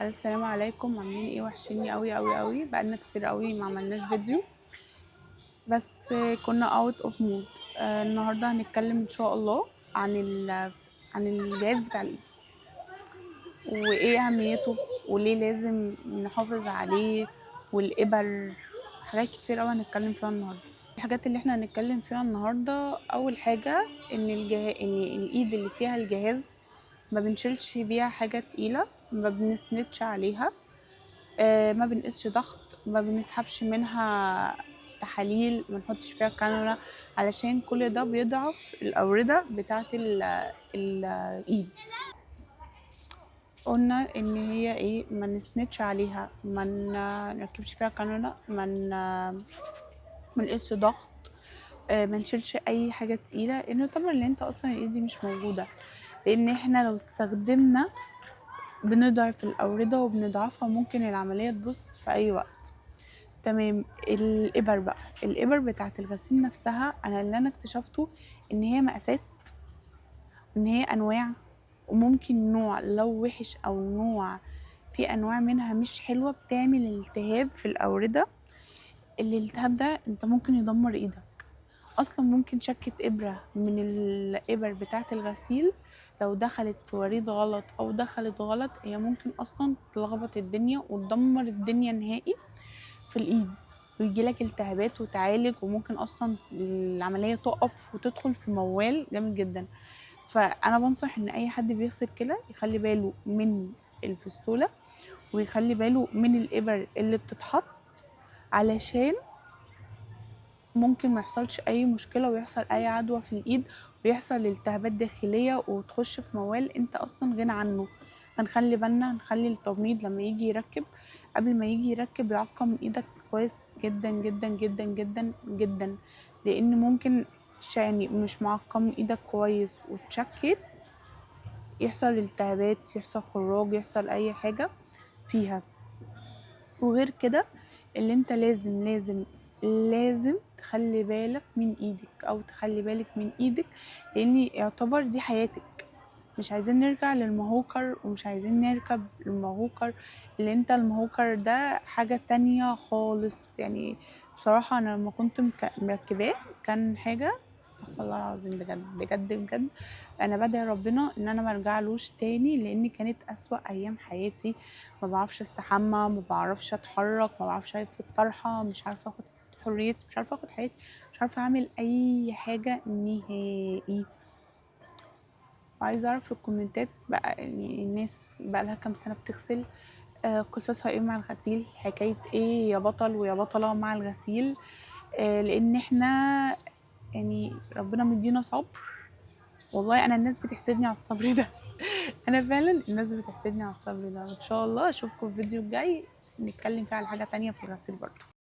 السلام عليكم، عاملين ايه؟ وحشيني قوي قوي قوي، بقالنا كتير قوي ما عملناش فيديو. بس كنا اوت اوف مود. النهارده هنتكلم ان شاء الله عن الجهاز بتاع الايد، وايه اهميته، وليه لازم نحافظ عليه، والابر. حاجات كتير قوي هنتكلم فيها النهارده. الحاجات اللي احنا هنتكلم فيها النهارده، اول حاجه ان الايد اللي فيها الجهاز ما بنشيلش بيها حاجه تقيله، ما بنسندش عليها، ما بنقيسش ضغط، ما بنسحبش منها تحاليل، ما نحطش فيها كانولا، علشان كل ده بيضعف الأوردة بتاعة الإيد. قلنا ان هي ايه، ما نسندش عليها، ما نركبش فيها كانولا، ما نقيسش ضغط، ما نشيلش اي حاجه تقيله، لانه طبعا اللي انت اصلا الايد دي مش موجوده، لان احنا لو استخدمنا بنضعف الأوردة وبنضعفها، ممكن العملية تبوظ في أي وقت. تمام. الإبر بقى، الإبر بتاعة الغسيل نفسها، اللي أنا اكتشفته إن هي مقاسات، وإن هي أنواع، وممكن نوع لو وحش أو نوع في أنواع منها مش حلوة بتعمل التهاب في الأوردة. الالتهاب ده انت ممكن يدمر ايدك اصلا. ممكن شكة ابرة من الابر بتاعة الغسيل لو دخلت في وريد غلط او دخلت غلط، هي ممكن اصلا تلخبط الدنيا وتدمر الدنيا نهائي في الايد، ويجيلك التهابات وتعالج، وممكن اصلا العملية تقف وتدخل في موال جامد جدا. فانا بنصح ان اي حد بيغسل كلى يخلي باله من الفستولة، ويخلي باله من الابر اللي بتتحط، علشان ممكن ما يحصلش اي مشكله ويحصل اي عدوى في الايد، ويحصل التهابات داخليه وتخش في موال انت اصلا غنى عنه. هنخلي بالنا، نخلي التمريض لما يجي يركب، قبل ما يجي يركب يعقم ايدك كويس جدا جدا جدا جدا جدا، لان ممكن يعني مش معقم ايدك كويس وتشكت، يحصل التهابات، يحصل خراج، يحصل اي حاجه فيها. وغير كده، اللي انت لازم تخلي بالك من ايدك، او تخلي بالك من ايدك، لان يعتبر دي حياتك. مش عايزين نرجع للمهوكر، ومش عايزين نركب المهوكر، اللي انت المهوكر ده حاجة تانية خالص يعني. بصراحة انا لما كنت مركباه كان حاجة، استغفر الله العظيم، بجد بجد بجد انا بدعي ربنا ان انا مرجعلوش تاني، لان كانت اسوأ ايام حياتي. ما بعرفش استحمى، ما بعرفش اتحرك، ما بعرفش الف الطرحه، مش عارفه اخد حريتي، مش عارفه اخد حياتي، مش عارفه اعمل اي حاجه نهائي. وعايزه اعرف في الكومنتات بقى، يعني الناس بقى لها كام سنه بتغسل، قصصها ايه مع الغسيل، حكايه ايه يا بطل ويا بطله مع الغسيل. لان احنا يعني ربنا مدينا صبر. والله انا الناس بتحسدني على الصبر ده. انا فعلا الناس بتحسدني على الصبر ده. ان شاء الله اشوفكم في الفيديو الجاي نتكلم فيه على حاجه تانية في الغسيل برضه.